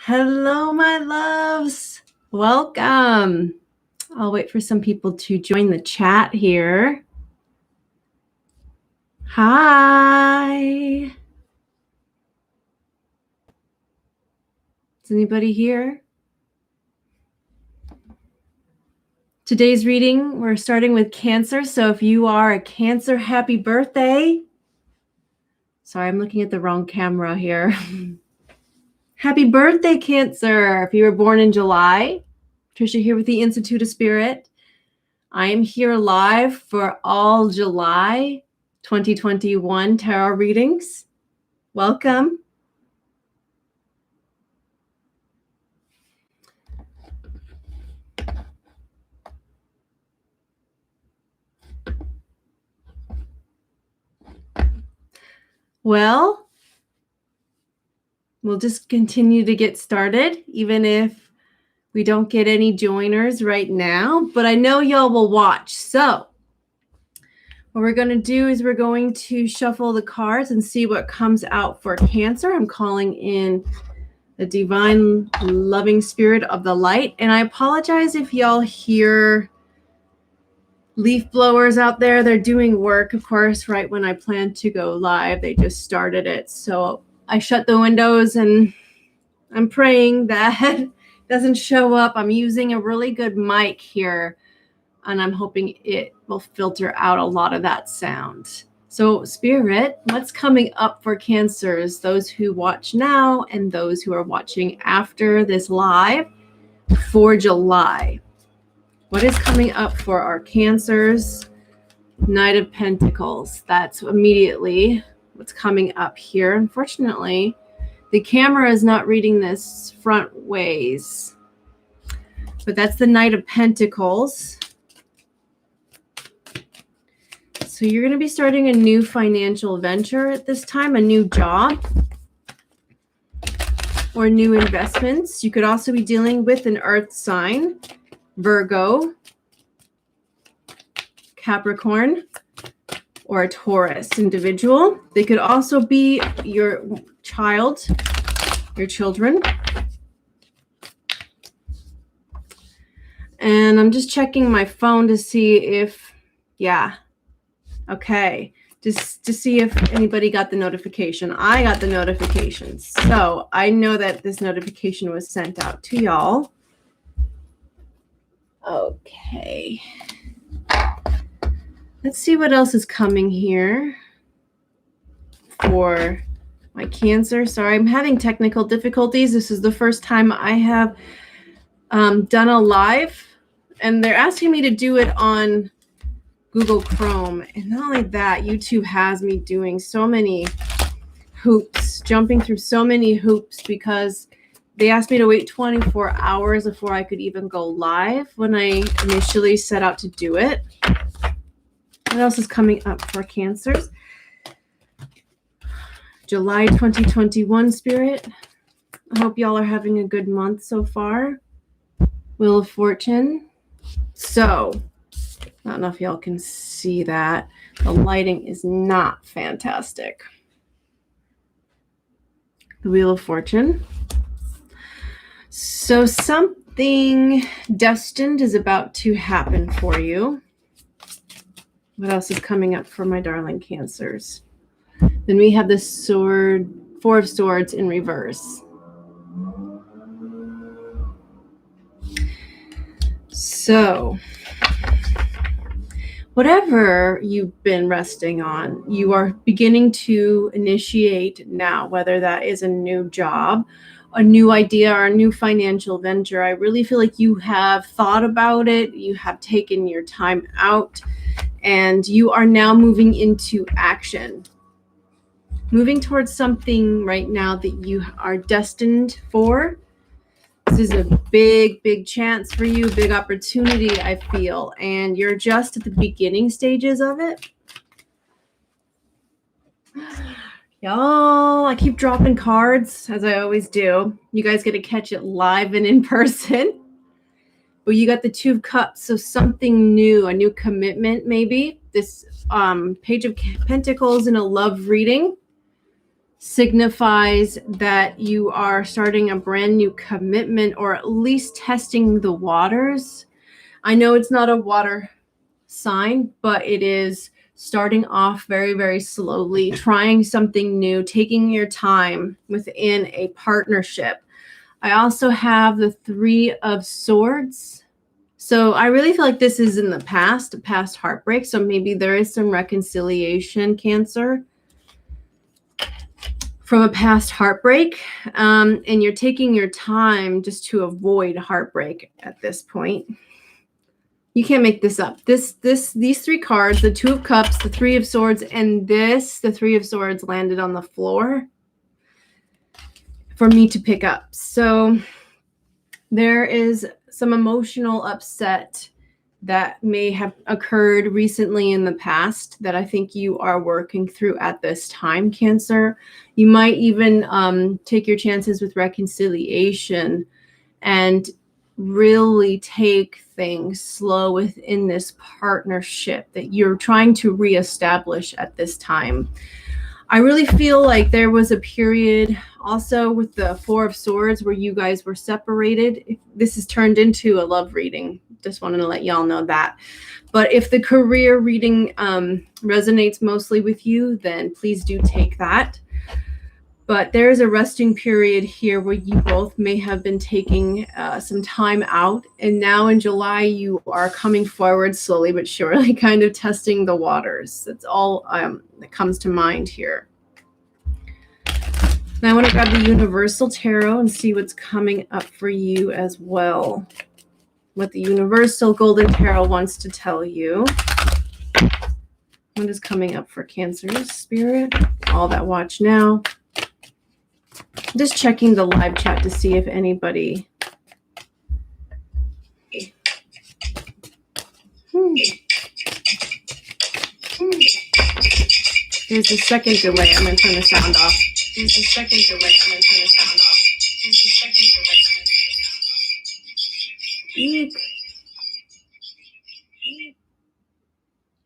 Hello, my loves. Welcome. I'll wait for some people to join the chat here. Hi. Is anybody here? Today's reading, we're starting with Cancer. So if you are a Cancer, happy birthday. Sorry, I'm looking at the wrong camera here. Happy birthday, Cancer. If you were born in July, Tricia here with the Institute of Spirit. I am here live for all July 2021 tarot readings. Welcome. Well, we'll just continue to get started, even if we don't get any joiners right now, but I know y'all will watch. So what we're going to do is we're going to shuffle the cards and see what comes out for Cancer. I'm calling in the divine loving spirit of the light. And I apologize if y'all hear leaf blowers out there. They're doing work, of course, right when I plan to go live. They just started it. So I shut the windows and I'm praying that it doesn't show up. I'm using a really good mic here and I'm hoping it will filter out a lot of that sound. So Spirit, what's coming up for Cancers, those who watch now and those who are watching after this live for July? What is coming up for our Cancers? Knight of Pentacles. That's immediately what's coming up here. Unfortunately, the camera is not reading this front ways, but that's the Knight of Pentacles. So you're going to be starting a new financial venture at this time, a new job or new investments. You could also be dealing with an earth sign, Virgo, Capricorn, or a Taurus individual. They could also be your child, your children. And I'm just checking my phone to see if, okay, just to see if anybody got the notification. I got the notification. So I know that this notification was sent out to y'all. Okay. Let's see what else is coming here for my Cancer. Sorry, I'm having technical difficulties. This is the first time I have done a live, and they're asking me to do it on Google Chrome. And not only that, YouTube has me doing so many hoops, jumping through so many hoops because they asked me to wait 24 hours before I could even go live when I initially set out to do it. What else is coming up for Cancers? July 2021, Spirit. I hope y'all are having a good month so far. Wheel of Fortune. So, I don't know if y'all can see that. The lighting is not fantastic. The Wheel of Fortune. So something destined is about to happen for you. What else is coming up for my darling Cancers? Then we have the sword, Four of Swords in reverse. So whatever you've been resting on, you are beginning to initiate now, whether that is a new job, a new idea, or a new financial venture. I really feel like you have thought about it. You have taken your time out and you are now moving into action, moving towards something right now that you are destined for. This is a big, big chance for you, big opportunity, I feel, and you're just at the beginning stages of it. Y'all, I keep dropping cards, as I always do. You guys get to catch it live and in person. But you got the Two of Cups, so something new, a new commitment maybe. This Page of Pentacles in a love reading. signifies that you are starting a brand new commitment, or at least testing the waters. I know it's not a water sign, but it is starting off very, very slowly, trying something new, taking your time within a partnership. I also have the Three of Swords. So I really feel like this is in the past, a past heartbreak. So maybe there is some reconciliation, Cancer, from a past heartbreak. And you're taking your time just to avoid heartbreak at this point. You can't make this up. These three cards, the Two of Cups, the Three of Swords, and the Three of Swords landed on the floor for me to pick up. So there is some emotional upset that may have occurred recently in the past that I think you are working through at this time, Cancer. You might even take your chances with reconciliation and really take things slow within this partnership that you're trying to reestablish at this time. I really feel like there was a period also with the Four of Swords where you guys were separated. This has turned into a love reading. Just wanted to let y'all know that. But if the career reading resonates mostly with you, then please do take that. But there is a resting period here where you both may have been taking some time out. And now in July, you are coming forward slowly but surely, kind of testing the waters. That's all that comes to mind here. Now I want to grab the Universal Tarot and see what's coming up for you as well. What the Universal Golden Tarot wants to tell you. What is coming up for Cancer's Spirit? All that watch now. Just checking the live chat to see if anybody... There's a second delay. I'm going to turn the sound off. There's a second delay. I'm going to turn the sound off. There's a second delay. I'm going to turn the sound off. Eek.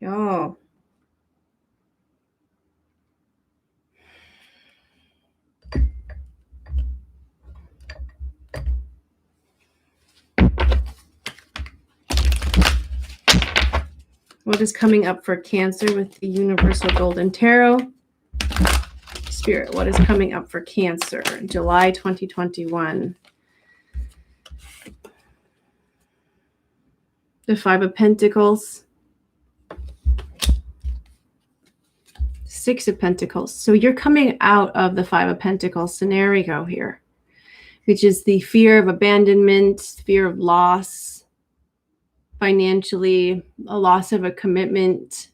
Yo. What is coming up for Cancer with the Universal Golden Tarot? Spirit, what is coming up for Cancer in July 2021? The Five of Pentacles. Six of Pentacles. So you're coming out of the Five of Pentacles scenario here, which is the fear of abandonment, fear of loss, financially, a loss of a commitment,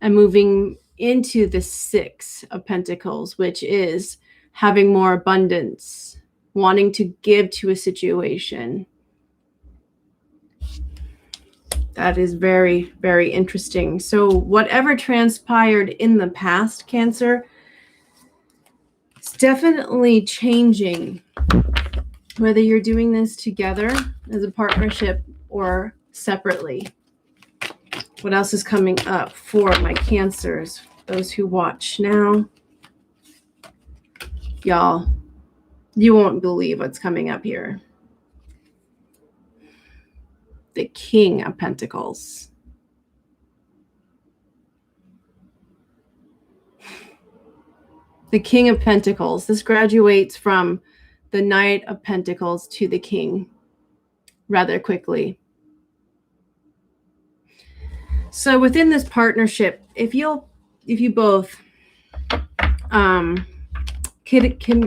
and moving into the Six of Pentacles, which is having more abundance, wanting to give to a situation. That is very, very interesting. So whatever transpired in the past, Cancer, it's definitely changing, whether you're doing this together as a partnership or separately. What else is coming up for my Cancers? Those who watch now. Y'all, you won't believe what's coming up here. The King of Pentacles. The King of Pentacles. This graduates from the Knight of Pentacles to the King rather quickly. So within this partnership, if you both can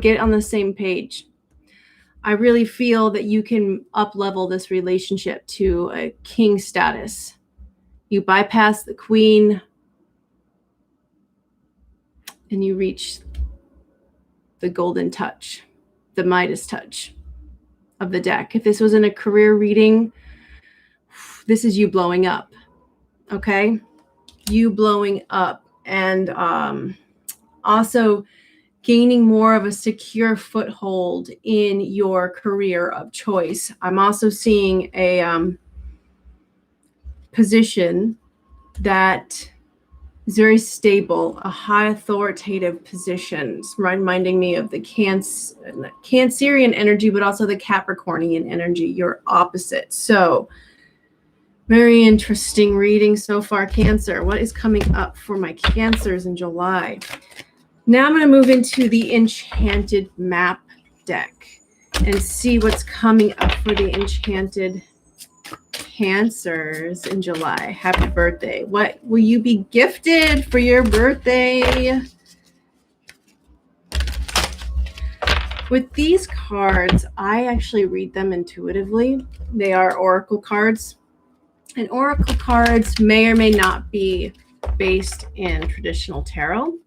get on the same page, I really feel that you can up-level this relationship to a king status. You bypass the queen and you reach the golden touch, the Midas touch of the deck. If this was in a career reading, this is you blowing up, okay? You blowing up and also gaining more of a secure foothold in your career of choice. I'm also seeing a position that is very stable, a high authoritative position, reminding me of the Cancerian energy, but also the Capricornian energy, your opposite. So very interesting reading so far, Cancer. What is coming up for my Cancers in July? Now I'm going to move into the Enchanted Map deck and see what's coming up for the Enchanted Cancers in July. Happy birthday. What will you be gifted for your birthday? With these cards, I actually read them intuitively. They are oracle cards. And oracle cards may or may not be based in traditional tarot.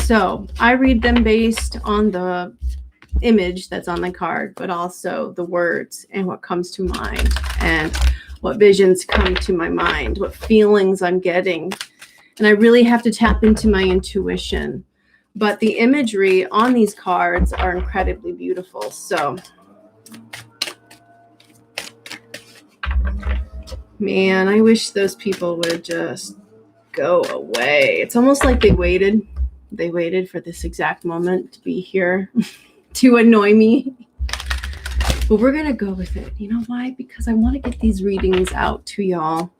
So I read them based on the image that's on the card, but also the words and what comes to mind and what visions come to my mind, what feelings I'm getting. And I really have to tap into my intuition. But the imagery on these cards are incredibly beautiful. So, man, I wish those people would just go away. It's almost like they waited. They waited for this exact moment to be here to annoy me. But we're going to go with it. You know why? Because I want to get these readings out to y'all.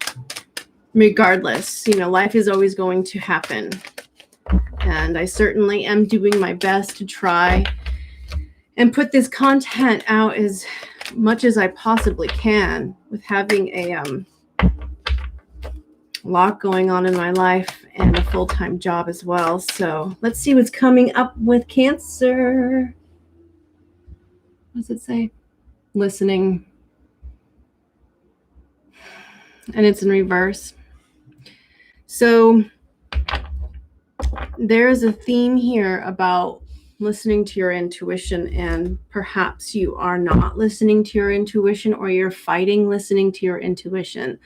Regardless, you know, life is always going to happen. And I certainly am doing my best to try and put this content out as much as I possibly can, with having a lot going on in my life and a full-time job as well. So let's see what's coming up with Cancer. What does it say? Listening. And it's in reverse. So there is a theme here about listening to your intuition, and perhaps you are not listening to your intuition, or you're fighting listening to your intuition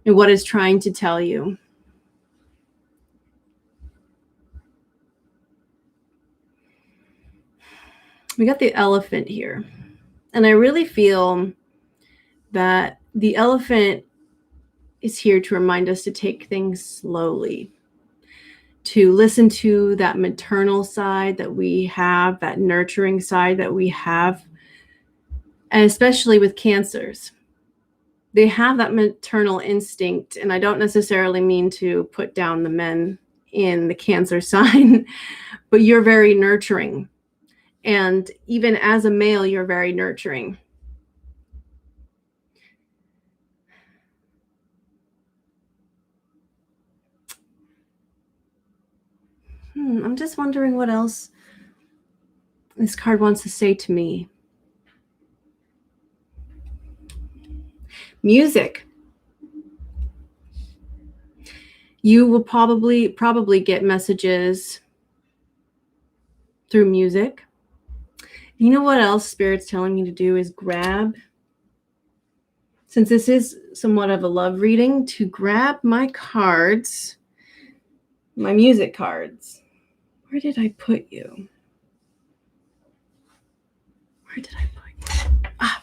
and what it's trying to tell you. We got the elephant here. And I really feel that the elephant is here to remind us to take things slowly, to listen to that maternal side that we have, that nurturing side that we have, and especially with Cancers. They have that maternal instinct, and I don't necessarily mean to put down the men in the Cancer sign, but you're very nurturing. And even as a male, you're very nurturing. I'm just wondering what else this card wants to say to me. Music. You will probably get messages through music. You know what else Spirit's telling me to do is grab, since this is somewhat of a love reading, to grab my cards, my music cards. Where did I put you? Where did I put you? Ah,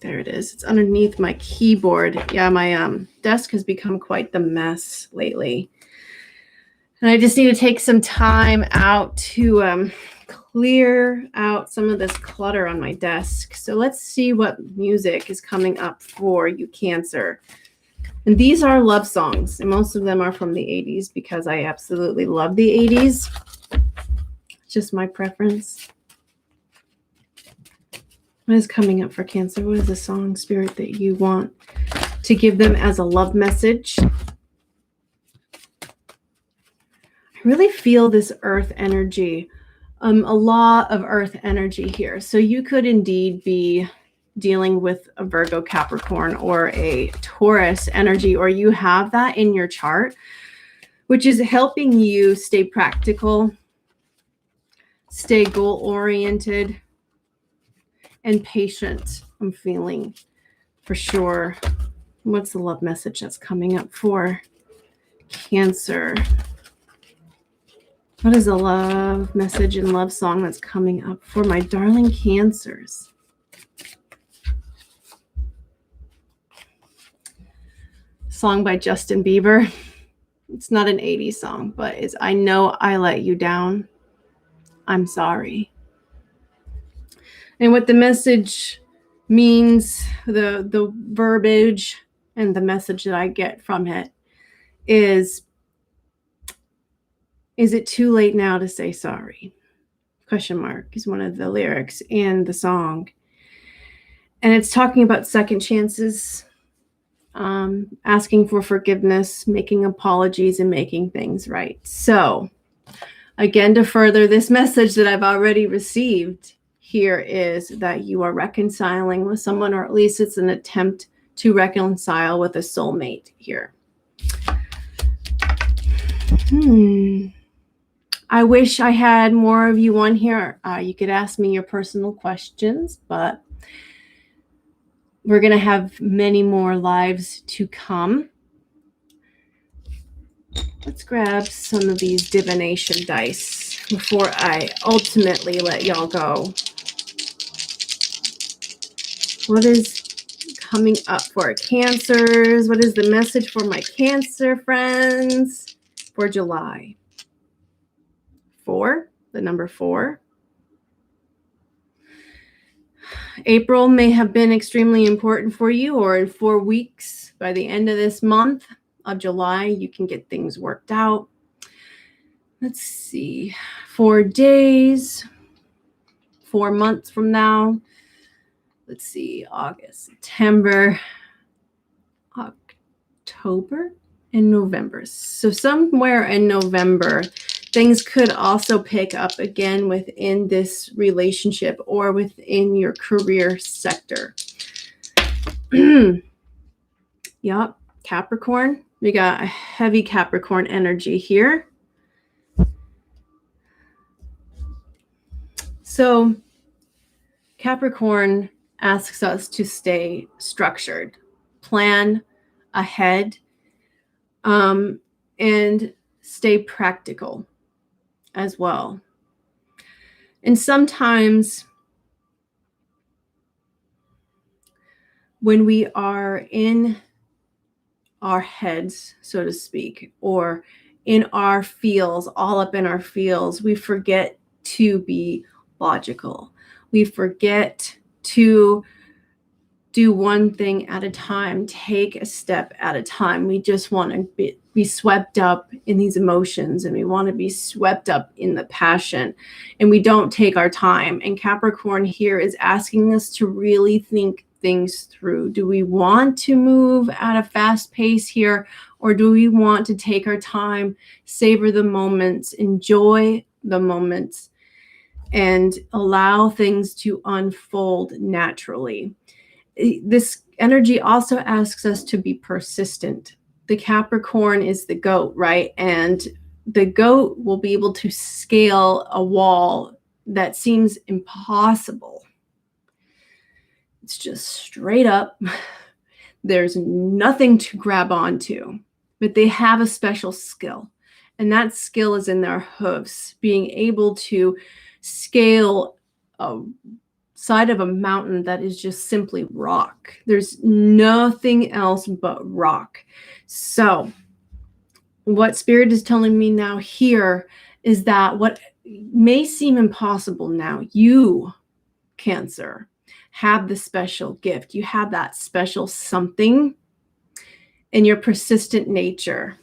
there it is. It's underneath my keyboard. Yeah, my desk has become quite the mess lately. And I just need to take some time out to clear out some of this clutter on my desk. So let's see what music is coming up for you, Cancer. And these are love songs, and most of them are from the 80s because I absolutely love the 80s. Just my preference. What is coming up for Cancer? What is the song, Spirit, that you want to give them as a love message? I really feel this earth energy, a lot of earth energy here. So you could indeed be dealing with a Virgo, Capricorn, or a Taurus energy, or you have that in your chart, which is helping you stay practical, stay goal-oriented, and patient. I'm feeling for sure. What's the love message that's coming up for Cancer? What is a love message and love song that's coming up for my darling Cancers? song by Justin Bieber. It's not an 80s song, but it's I Know I Let You Down. I'm sorry. And what the message means, the verbiage and the message that I get from it is it too late now to say sorry? Question mark is one of the lyrics in the song. And it's talking about second chances, asking for forgiveness, making apologies, and making things right. So, again, to further this message that I've already received, here is that you are reconciling with someone, or at least it's an attempt to reconcile with a soulmate here. I wish I had more of you on here. You could ask me your personal questions, but we're going to have many more lives to come. Let's grab some of these divination dice before I ultimately let y'all go. What is coming up for Cancers? What is the message for my Cancer friends for July? 4, the number 4. April may have been extremely important for you, or in 4 weeks, by the end of this month of July, you can get things worked out. Let's see, 4 days, 4 months from now. Let's see, August, September, October, and November. So somewhere in November, things could also pick up again within this relationship or within your career sector. Yep, Capricorn. We got a heavy Capricorn energy here. So Capricorn asks us to stay structured, plan ahead, and stay practical as well. And sometimes when we are in our heads, so to speak, or in our feels, all up in our feels, we forget to be logical. We forget to do one thing at a time, take a step at a time. We just want to be swept up in these emotions, and we want to be swept up in the passion, and we don't take our time. And Capricorn here is asking us to really think things through. Do we want to move at a fast pace here, or do we want to take our time, savor the moments, enjoy the moments, and allow things to unfold naturally? This energy also asks us to be persistent. The Capricorn is the goat, right? And the goat will be able to scale a wall that seems impossible. It's just straight up. There's nothing to grab onto, but they have a special skill. And that skill is in their hooves, being able to scale a side of a mountain that is just simply rock. There's nothing else but rock. So what Spirit is telling me now here is that what may seem impossible now, you, Cancer, have the special gift. You have that special something, and your persistent nature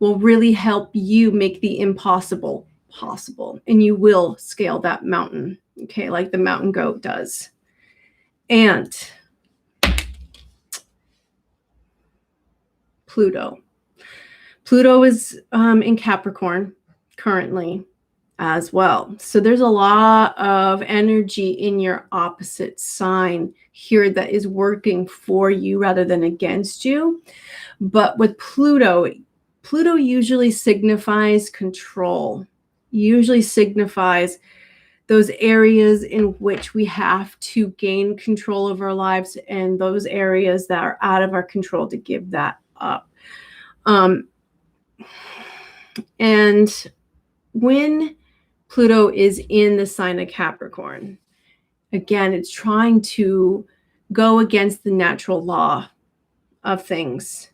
will really help you make the impossible possible, and you will scale that mountain, okay, like the mountain goat does. And Pluto is in Capricorn currently as well. So there's a lot of energy in your opposite sign here that is working for you rather than against you. But with Pluto usually signifies control, usually signifies those areas in which we have to gain control of our lives, and those areas that are out of our control to give that up. And when Pluto is in the sign of Capricorn, again, it's trying to go against the natural law of things.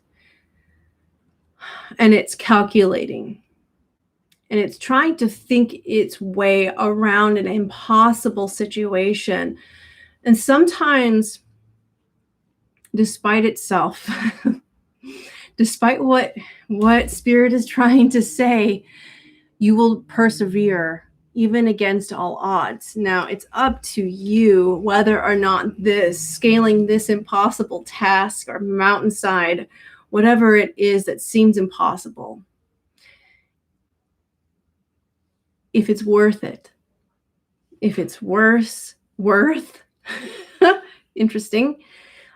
and it's calculating. And it's trying to think its way around an impossible situation. And sometimes, despite itself, despite what Spirit is trying to say, you will persevere even against all odds. Now, it's up to you whether or not scaling this impossible task or mountainside, whatever it is that seems impossible, if it's worth it. If it's worth, interesting,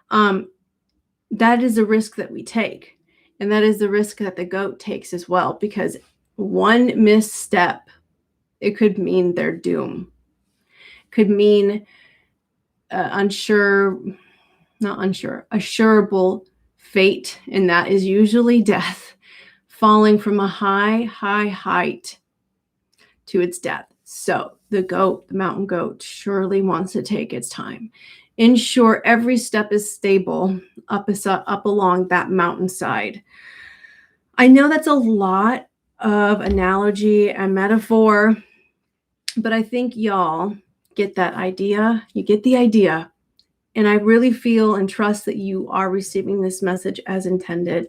that is a risk that we take. And that is the risk that the goat takes as well, because one misstep, it could mean their doom. Could mean assurable fate, and that is usually death, falling from a high height to its death. So the mountain goat, surely wants to take its time. Ensure every step is stable up along that mountainside. I know that's a lot of analogy and metaphor, but I think y'all get that idea. You get the idea. And I really feel and trust that you are receiving this message as intended.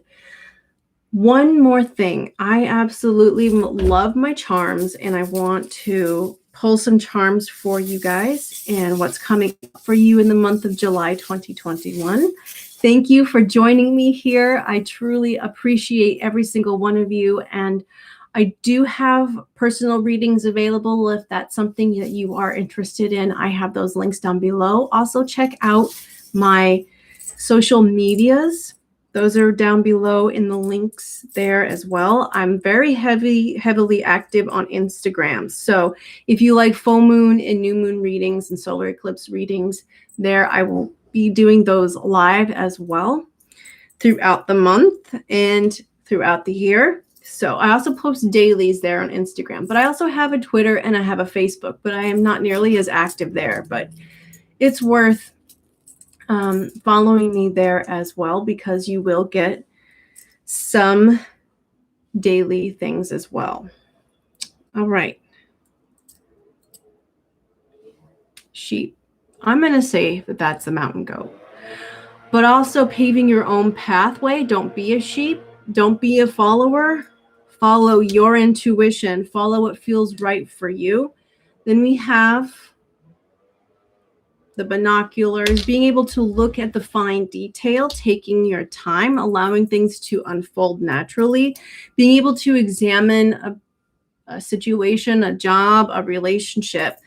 One more thing. I absolutely love my charms, and I want to pull some charms for you guys and what's coming up for you in the month of July 2021. Thank you for joining me here. I truly appreciate every single one of you. And I do have personal readings available if that's something that you are interested in. I have those links down below. Also, check out my social medias. Those are down below in the links there as well. I'm very heavily active on Instagram. So if you like full moon and new moon readings and solar eclipse readings, there I will be doing those live as well throughout the month and throughout the year. So I also post dailies there on Instagram, but I also have a Twitter and I have a Facebook, but I am not nearly as active there. But it's worth following me there as well, because you will get some daily things as well. All right. Sheep. I'm going to say that that's the mountain goat. But also paving your own pathway. Don't be a sheep. Don't be a follower. Follow your intuition. Follow what feels right for you. Then we have the binoculars, being able to look at the fine detail, taking your time, allowing things to unfold naturally, being able to examine a situation, a job, a relationship,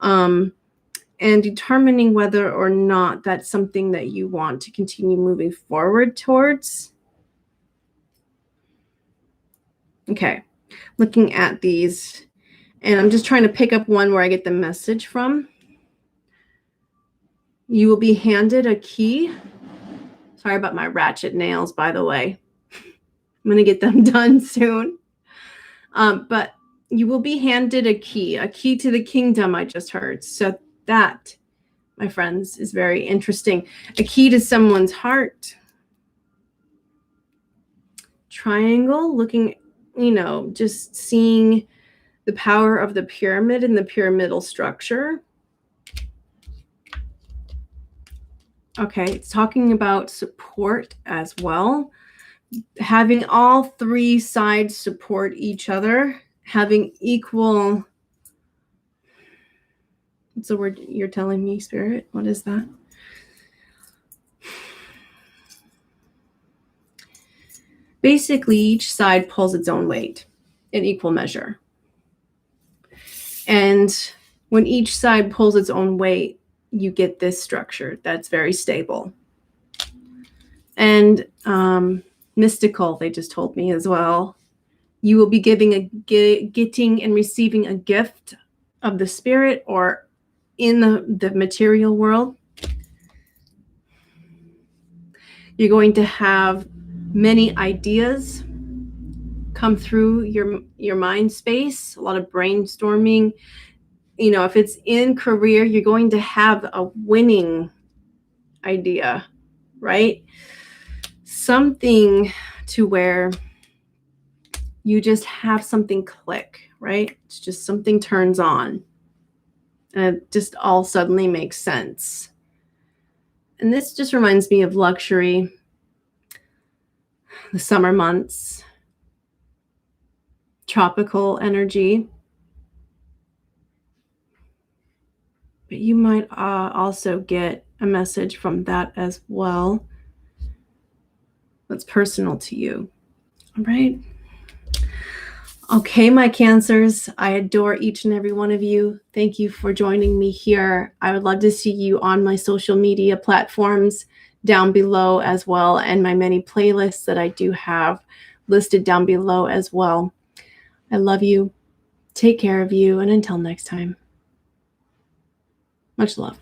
and determining whether or not that's something that you want to continue moving forward towards. Okay, looking at these, and I'm just trying to pick up one where I get the message from. You will be handed a key. Sorry about my ratchet nails, by the way. I'm going to get them done soon. But you will be handed a key to the kingdom, I just heard. So that, my friends, is very interesting. A key to someone's heart. Triangle, looking, just seeing the power of the pyramid and the pyramidal structure. Okay, it's talking about support as well. Having all three sides support each other, having equal. What's the word you're telling me, Spirit? What is that? Basically, each side pulls its own weight in equal measure. And when each side pulls its own weight, you get this structure that's very stable. And mystical, they just told me as well. You will be getting and receiving a gift of the spirit or in the material world. You're going to have many ideas come through your mind space, a lot of brainstorming. If it's in career, you're going to have a winning idea, right? Something to where you just have something click, right? It's just something turns on. And it just all suddenly makes sense. And this just reminds me of luxury, the summer months, tropical energy. But you might also get a message from that as well that's personal to you. All right. Okay, my Cancers, I adore each and every one of you. Thank you for joining me here. I would love to see you on my social media platforms down below as well, and my many playlists that I do have listed down below as well. I love you. Take care of you, and until next time, much love.